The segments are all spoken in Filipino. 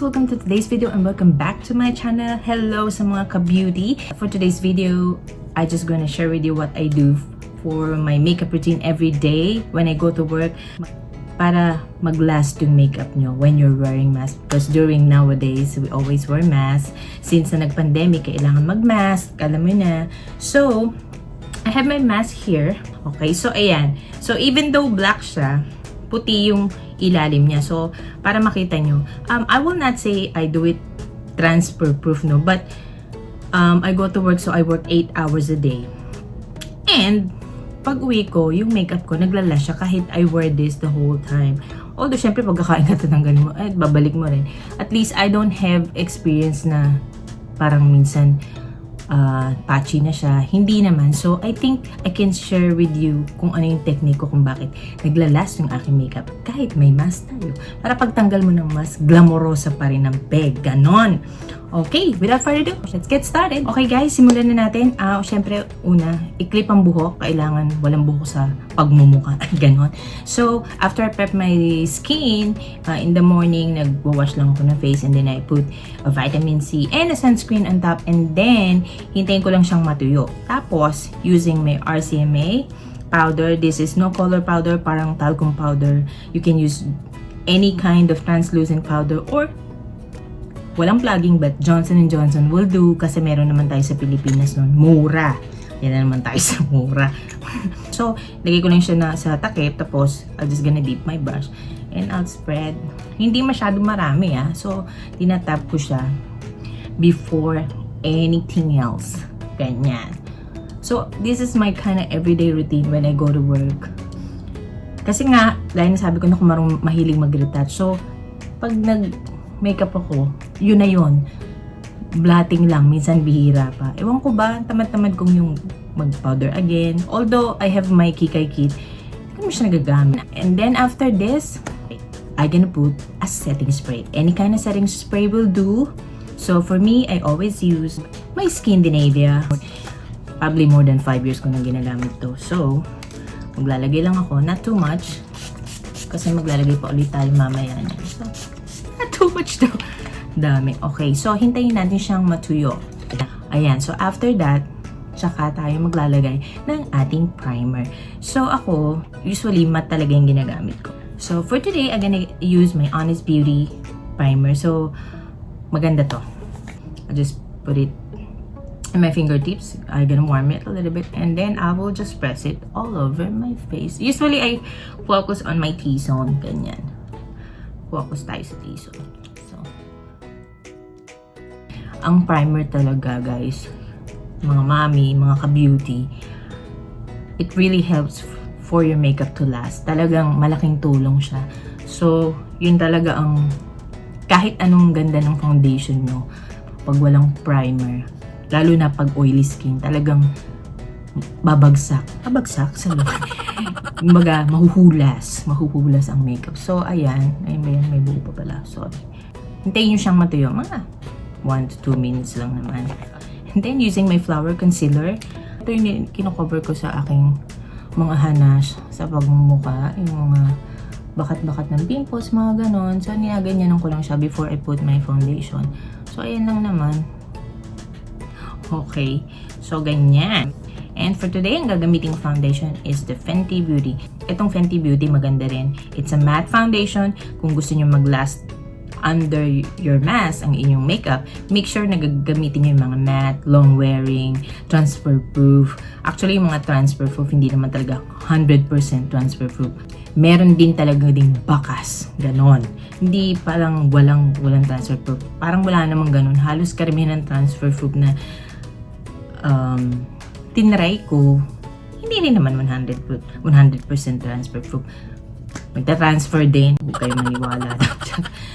welcome to today's video and welcome back to my channel. Hello sa mga ka-beauty. For today's video, I just gonna share with you what I do for my makeup routine every day when I go to work para mag-last yung makeup nyo when you're wearing mask. Because during nowadays, we always wear mask. Since na nag-pandemic, kailangan mag-mask. Alam mo na. So, I have my mask here. Okay, so ayan. So, even though black siya, puti yung ilalim niya. So, para makita nyo, I will not say I do it transfer proof, no, but I go to work, so I work 8 hours a day. And pag uwi ko, yung makeup ko, naglala siya kahit I wear this the whole time. Although, syempre, pagkakain ka tatanggalin mo, ay, babalik mo rin. At least, I don't have experience na parang minsan patchy na siya. Hindi naman. So, I think I can share with you kung ano yung technique ko kung bakit naglalast yung aking makeup kahit may mask tayo. Para pagtanggal mo ng mask, glamorosa pa rin ang peg. Ganon. Okay, without further ado, let's get started. Okay guys, simulan na natin. Siyempre, una, i-clip ang buhok. Kailangan walang buhok sa pagmumuka. Ganon. So, after I prep my skin, in the morning, nag-wash lang ako ng face and then I put a vitamin C and a sunscreen on top and then, hintayin ko lang siyang matuyo. Tapos, using my RCMA powder. This is no color powder, parang talcum powder. You can use any kind of translucent powder or walang plugging, but Johnson & Johnson will do kasi meron naman tayo sa Pilipinas nun. Mura. Yan na naman tayo sa mura. So, lagay ko lang siya sa takip. Tapos, I'll just gonna dip my brush. And I'll spread. Hindi masyado marami So, tinatap ko siya before anything else. Ganyan. So, this is my kind of everyday routine when I go to work. Kasi nga, dahil nasabi ko na kung mahilig mag-retouch. So, pag makeup ako, yun na yun. Blotting lang, minsan bihira pa. Ewan ko ba, tamad-tamad kong yung mag-powder again. Although, I have my Kikay kit, hindi mo siya nagagamit. And then, after this, I'm gonna put a setting spray. Any kind of setting spray will do. So, for me, I always use my Skindinavia. Probably more than 5 years ko nang ginagamit to. So, maglalagay lang ako, not too much. Kasi maglalagay pa ulit tayo mamaya. So, not too much daw. Dami. Okay, so hintayin natin siyang matuyo. Ayan, so after that, tsaka tayo maglalagay ng ating primer. So ako, usually matte talaga yung ginagamit ko. So for today, I'm gonna use my Honest Beauty primer. So, maganda to. I'll just put it in my fingertips. I'm gonna warm it a little bit and then I will just press it all over my face. Usually, I focus on my T-zone. Ganyan. Focus tayo sa T-zone. So, ang primer talaga, guys, mga mami, mga ka-beauty, it really helps for your makeup to last. Talagang malaking tulong siya. So, yun talaga ang kahit anong ganda ng foundation nyo, pag walang primer, lalo na pag oily skin, talagang babagsak sa lugar. Kumbaga, mahuhulas ang makeup. So, ayan, may buo pa pala, sorry. Hintayin nyo siyang matuyo, mga 1 to 2 minutes lang naman. And then, using my flower concealer, ito yung kinocover ko sa aking mga hanas sa pagmumuka, yung mga bakat-bakat ng pimples, mga ganon. So, ninaganyanan ko lang siya before I put my foundation. So, ayan lang naman. Okay. So, ganyan. And for today, ang gagamiting foundation is the Fenty Beauty. Itong Fenty Beauty, maganda rin. It's a matte foundation. Kung gusto nyo mag-last under your mask ang inyong makeup, make sure na gagamitin nyo yung mga matte, long wearing, transfer proof. Actually, yung mga transfer proof, hindi naman talaga 100% transfer proof. Meron din talaga ding bakas. Ganon. Hindi parang walang transfer proof. Parang wala namang ganon. Halos karamihan ng transfer proof na tinry ko, hindi rin naman 100% transfer proof. Magta-transfer din. Huwag kayo maniwala.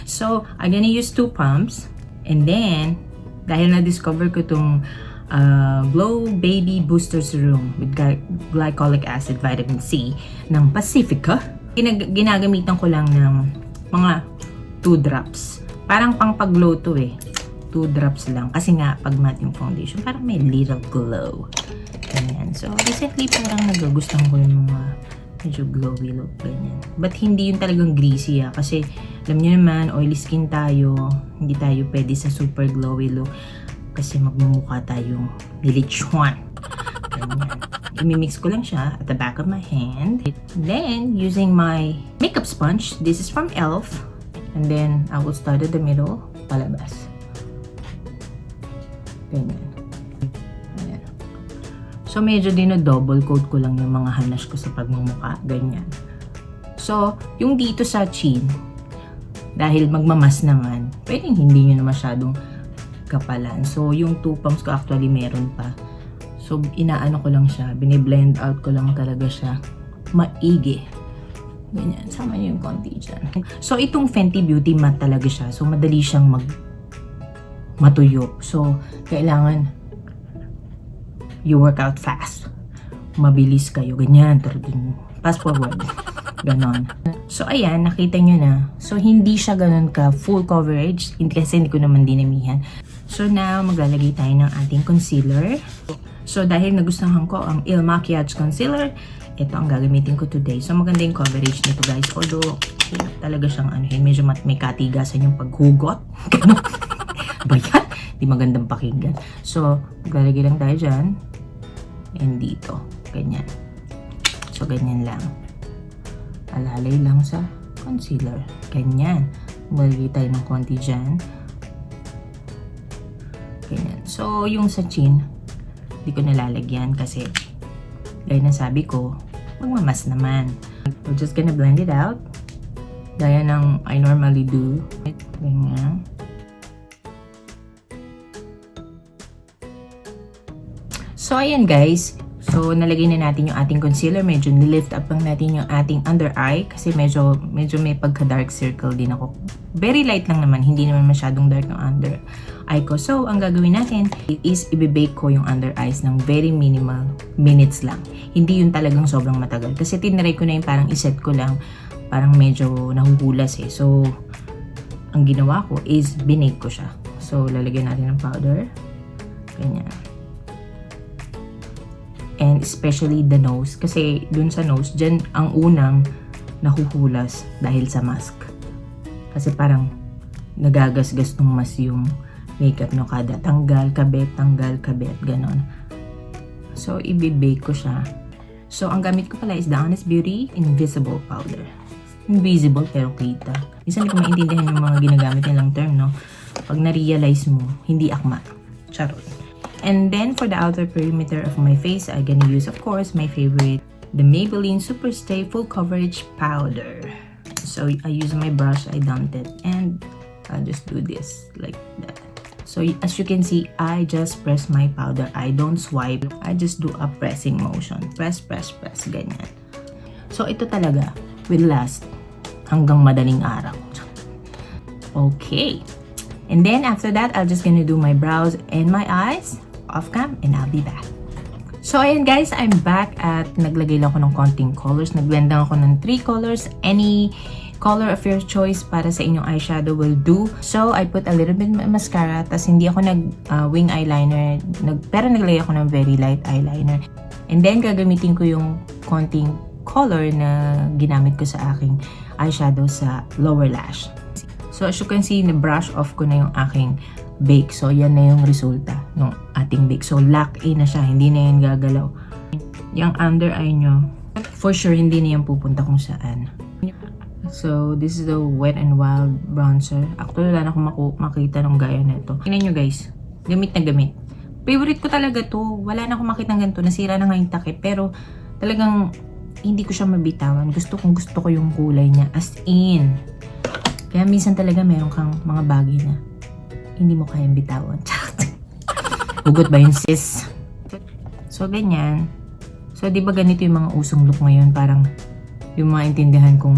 So, I'm gonna use 2 pumps. And then, dahil na-discover ko itong Glow Baby Booster Serum with glycolic acid vitamin C ng Pacifica, ginagamitan ko lang ng mga 2 drops. Parang pang pag-glow to 2 drops lang. Kasi nga, pag matte yung foundation, parang may little glow. Ayan. So, recently parang nagugustuhan ko yung mga medyo glowy look, ganyan. But hindi yun talagang greasy kasi alam niyo naman, oily skin tayo, hindi tayo pwede sa super glowy look kasi magmumukha tayong nilitsyon. Ganyan. Imimix ko lang siya at the back of my hand. Then, using my makeup sponge, this is from e.l.f. And then, I will start at the middle, palabas. Ganyan. Ayan. So, medyo double coat ko lang yung mga hanas ko sa pagmumukha. Ganyan. So, yung dito sa chin, dahil magmamas naman, pwedeng hindi nyo na masyadong kapalan. So, yung two pumps ko actually meron pa. So, inaano ko lang siya. Biniblend out ko lang talaga siya. Maigi. Ganyan. Sama niyo yung konti dyan. So, itong Fenty Beauty matte talaga siya. So, madali siyang matuyo. So, kailangan you work out fast. Mabilis kayo. Ganyan. Fast forward. Ganon. So, ayan. Nakita nyo na. So, hindi siya ganon ka full coverage. Kasi hindi ko naman dinamihan. So, now, maglalagay tayo ng ating concealer. So, dahil nagustuhan ko ang Il Makiage Concealer, ito ang gagamitin ko today. So, maganda yung coverage nito, guys. Although, talaga siyang medyo may katigasan yung paghugot. Bayan, di magandang pakinggan. So, maglalagay lang tayo dyan. And dito. Ganyan. So, ganyan lang. Alalay lang sa concealer. Ganyan. Maglalagay tayo ng konti dyan. Ganyan. So, yung sa chin, hindi ko nalalagyan kasi gaya na sabi ko, magmamas naman. We're just gonna blend it out. Gaya ng I normally do. Ganyan. So, ayan guys. So, nalagay na natin yung ating concealer. Medyo nilift up lang natin yung ating under eye kasi medyo may pagka-dark circle din ako. Very light lang naman. Hindi naman masyadong dark ng under eye ko. So, ang gagawin natin is ibibake ko yung under eyes ng very minimal minutes lang. Hindi yun talagang sobrang matagal. Kasi tinry ko na yung parang iset ko lang. Parang medyo nahuhulas eh. So, ang ginawa ko is binake ko siya. So, lalagyan natin ng powder. Ganyan. And especially the nose. Kasi dun sa nose, dyan ang unang nahuhulas dahil sa mask. Kasi parang nagagasgas ng mas yung makeup nyo kada tanggal, kabit, ganon. So, ibibake ko siya. So, ang gamit ko pala is the Honest Beauty Invisible Powder. Invisible pero kita. Minsan hindi ko maintindihan yung mga ginagamit nilang term, no? Pag na-realize mo, hindi akma. Charot. And then, for the outer perimeter of my face, I'm gonna use, of course, my favorite, the Maybelline Super Stay Full Coverage Powder. So, I use my brush, I dumped it, and I'll just do this, like that. So, as you can see, I just press my powder. I don't swipe. I just do a pressing motion. Press, ganyan. So, ito talaga will last hanggang madaling araw. Okay. And then, after that, I'm just gonna do my brows and my eyes off cam, and I'll be back. So, ayan guys, I'm back at naglagay lang ako ng konting colors. Nagblend lang ako ng 3 colors. Any color of your choice para sa inyong eyeshadow will do. So, I put a little bit mascara, tas hindi ako nag-wing eyeliner, pero naglagay ako ng very light eyeliner. And then, gagamitin ko yung konting color na ginamit ko sa aking eyeshadow sa lower lash. So, as you can see, na-brush off ko na yung aking bake. So, yan na yung resulta ng ating bake. So, lock in na siya. Hindi na yan gagalaw. Yung under eye nyo, for sure, hindi na yan pupunta kung saan. So, this is the Wet n Wild bronzer. Actually, wala na akong makita ng gaya na ito. Tingnan nyo guys. Gamit na gamit. Favorite ko talaga to. Wala na akong makita ng ganito. Nasira na nga yung takip. Pero, talagang hindi ko siya mabitawan. Gusto ko yung kulay niya. As in. Kaya minsan talaga meron kang mga bagay na hindi mo kayang bitawan. Hugot ba yun, sis? So, ganyan. So, di ba ganito yung mga usong look ngayon? Parang yung mga intindihan kung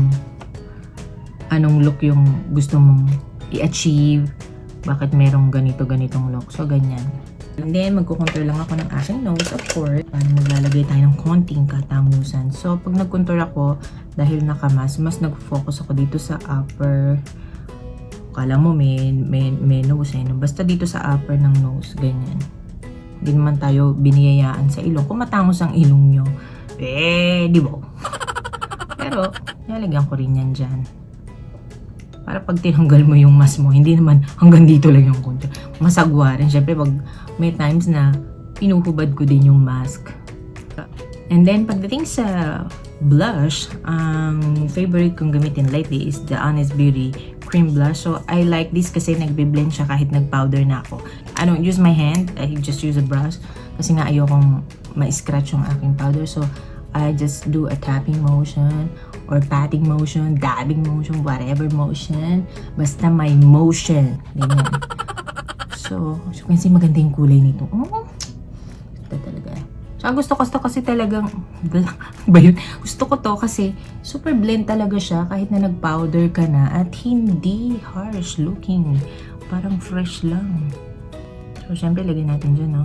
anong look yung gusto mong i-achieve. Bakit merong ganitong look. So, ganyan. And then, magkukontour lang ako ng aking nose, of course. Parang maglalagay tayo ng konting katangusan. So, pag nagkontour ako, dahil nakamas, mas nag-focus ako dito sa upper. Kala mo may nose eh. Basta dito sa upper ng nose, ganyan. Hindi naman tayo biniyayaan sa ilong. Kung matangos ang ilong nyo, di ba? Pero, nalagyan ko rin yan dyan. Para pag tinanggal mo yung mask mo, hindi naman hanggang dito lang yung contour. Masagwa rin. Siyempre, pag may times na pinuhubad ko din yung mask. And then, pagdating sa blush, ang favorite kong gamitin lately is the Honest Beauty Cream Blush. So, I like this kasi nagbe-blend siya kahit nag-powder na ako. I don't use my hand. I just use a brush. Kasi nga ayokong ma-scratch yung aking powder. So, I just do a tapping motion or patting motion, dabbing motion, whatever motion. Basta may motion. Ganyan. So, as you can see, maganda yung kulay nito. Oh, ito talaga. So, ang gusto ko kasi talagang, ba yun? Gusto ko to kasi super blend talaga siya kahit na nag-powder ka na at hindi harsh looking. Parang fresh lang. So, syempre, lagyan natin dyan, no?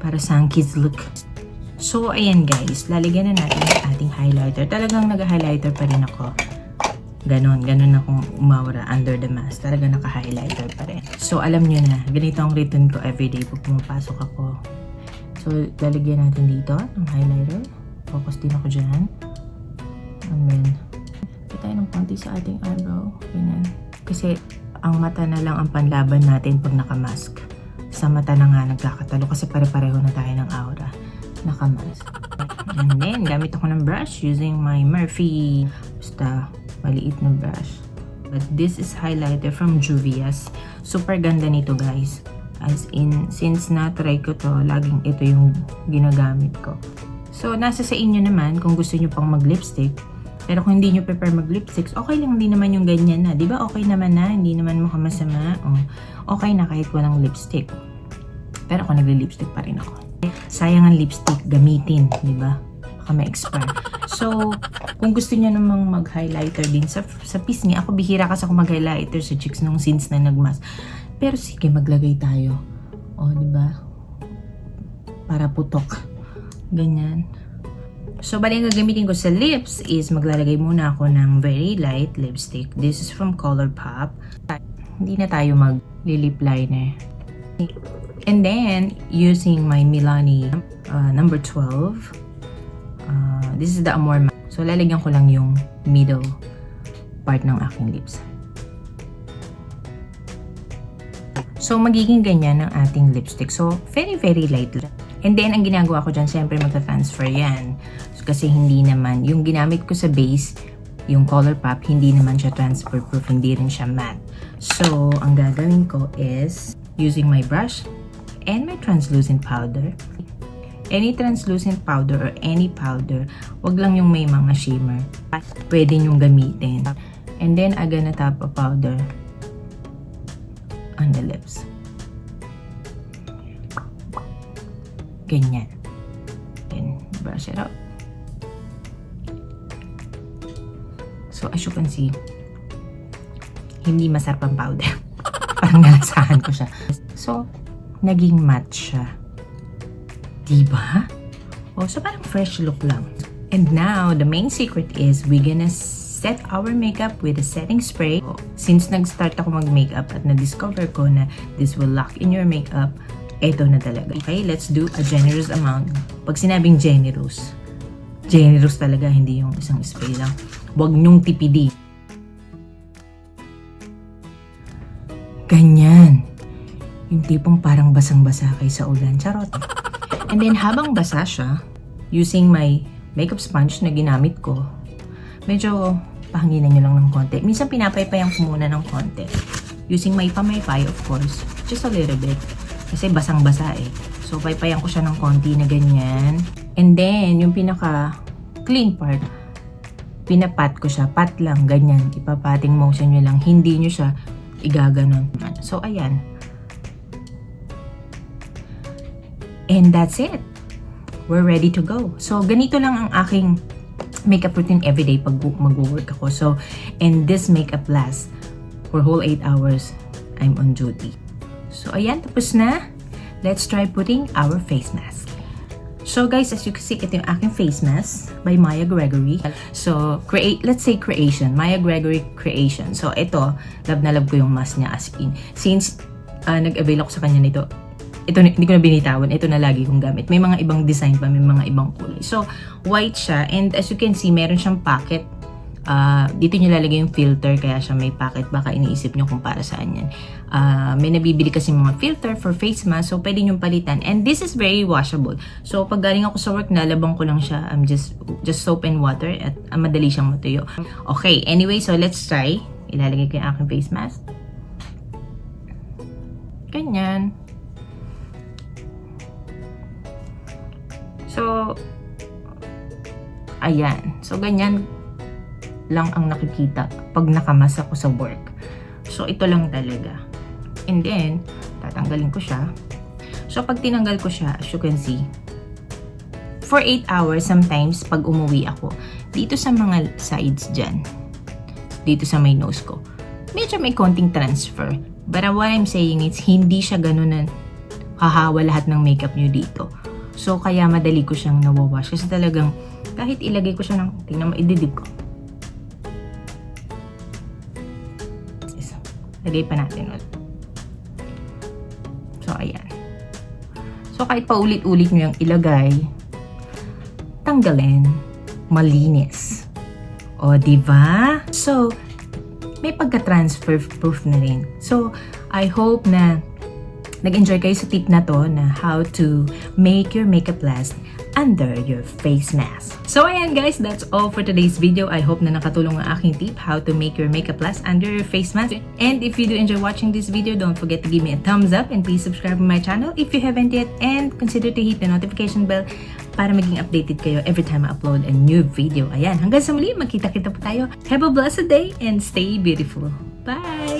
Para sa kids look. So, ayan guys, lalagyan na natin yung ating highlighter. Talagang nag-highlighter pa rin ako. Ganon akong umawara under the mask. Talagang naka-highlighter pa rin. So, alam nyo na, ganito ang routine ko everyday pag pumapasok ako. So, lalagyan natin dito ng highlighter. Focus din ako dyan. And then, tayo ng konti sa ating eyebrow. Ganyan. Kasi, ang mata na lang ang panlaban natin pag naka-mask. Sa mata na nga nagkakatalo kasi pare-pareho na tayo ng aura. Naka-mask. And then, gamit ako ng brush using my Murphy. Basta, maliit na brush. But this is highlighter from Juvia's. Super ganda nito guys. As in, since na-try ko to, laging ito yung ginagamit ko. So, nasa sa inyo naman kung gusto nyo pang mag-lipstick. Pero kung hindi nyo prefer mag-lipsticks, okay lang din naman yung ganyan na. Diba okay naman na? Hindi naman mukhang masama. Okay na kahit walang lipstick. Pero ako nagli-lipstick pa rin ako. Sayang ang lipstick, gamitin, di ba? Baka ma-expire. So, kung gusto niyo namang mag-highlighter din sa pisngi, ako bihira kasi ako mag-highlighter sa cheeks nung since na nagmask. Pero sige, maglagay tayo. Di ba? Para putok. Ganyan. So, bali ang gagamitin ko sa lips is maglalagay muna ako ng very light lipstick. This is from ColourPop. Hindi na tayo mag-lip liner. And then, using my Milani number 12, this is the Amor Matte. So, lalagyan ko lang yung middle part ng aking lips. So, magiging ganyan ang ating lipstick. So, very, very light lang. And then, ang ginagawa ko dyan, syempre magta-transfer yan. So, kasi hindi naman, yung ginamit ko sa base, yung ColourPop, hindi naman siya transfer proof, hindi rin siya matte. So, ang gagawin ko is, using my brush, and my translucent powder. Any translucent powder or any powder, wag lang yung may mga shimmer. Pwede nyong gamitin. And then, I'm gonna tap a powder on the lips. Ganyan. Then, brush it up. So, as you can see, hindi masarap ang powder. Parang nalasahan ko siya. So, naging matte siya. Diba? So parang fresh look lang. And now, the main secret is we're gonna set our makeup with a setting spray. Since nag-start ako mag-makeup at na-discover ko na this will lock in your makeup, eto na talaga. Okay, let's do a generous amount. Pag sinabing generous talaga, hindi yung isang spray lang. Huwag nyong tipidi. Ganyan. Yung tipong parang basang-basa kayo sa ulan. Charot. And then, habang basa siya, using my makeup sponge na ginamit ko, medyo pahanginan nyo lang ng konti. Minsan pinapaypayan ko muna ng konti. Using my pamaypay, of course. Just a little bit. Kasi basang-basa eh. So, paypayan ko siya ng konti na ganyan. And then, yung pinaka-clean part, pinapat ko siya. Pat lang, ganyan. Ipapating motion nyo lang. Hindi nyo siya igaganon. So, ayan. And that's it. We're ready to go. So, ganito lang ang aking makeup routine everyday pag mag-work ako. So, and this makeup lasts for whole 8 hours I'm on duty. So, ayan. Tapos na. Let's try putting our face mask. So, guys, as you can see, ito yung aking face mask by Maya Gregory. So, let's say creation. Maya Gregory creation. So, ito, love na love ko yung mask niya as in. Since nag-avail ako sa kanya nito, ito hindi ko na binitawan. Ito na lagi kong gamit. May mga ibang design pa, may mga ibang kulay. So, white siya. And as you can see, meron siyang pocket. Dito nyo lalagay yung filter, kaya siya may pocket. Baka iniisip nyo kung para saan yan. May nabibili kasi mga filter for face mask, so pwede nyo palitan. And this is very washable. So, pag galing ako sa work, nalabang ko lang siya. Just soap and water at madali siyang matuyo. Okay, anyway, so let's try. Ilalagay ko yung aking face mask. Ganyan. So, ayan. So, ganyan lang ang nakikita pag nakamas ako sa work. So, ito lang talaga. And then, tatanggalin ko siya. So, pag tinanggal ko siya, as you can see, for 8 hours, sometimes, pag umuwi ako, dito sa mga sides dyan, dito sa may nose ko, medyo may konting transfer. But what I'm saying is, hindi siya ganun na hahawa lahat ng makeup nyo dito. So, kaya madali ko siyang nawawash. Kasi talagang, kahit ilagay ko siya ng, tingnan mo, ididip ko. Lagay pa natin ulit. So, ayan. So, kahit paulit-ulit nyo yung ilagay, tanggalin, malinis. O, diba? So, may pagka-transfer proof na rin. So, I hope na nag-enjoy kayo sa tip na to na how to make your makeup last under your face mask. So ayan guys, that's all for today's video. I hope na nakatulong ang aking tip how to make your makeup last under your face mask. And if you do enjoy watching this video, don't forget to give me a thumbs up and please subscribe to my channel if you haven't yet, and consider to hit the notification bell para maging updated kayo every time I upload a new video. Ayan, hanggang sa muli, magkita-kita po tayo. Have a blessed day and stay beautiful. Bye!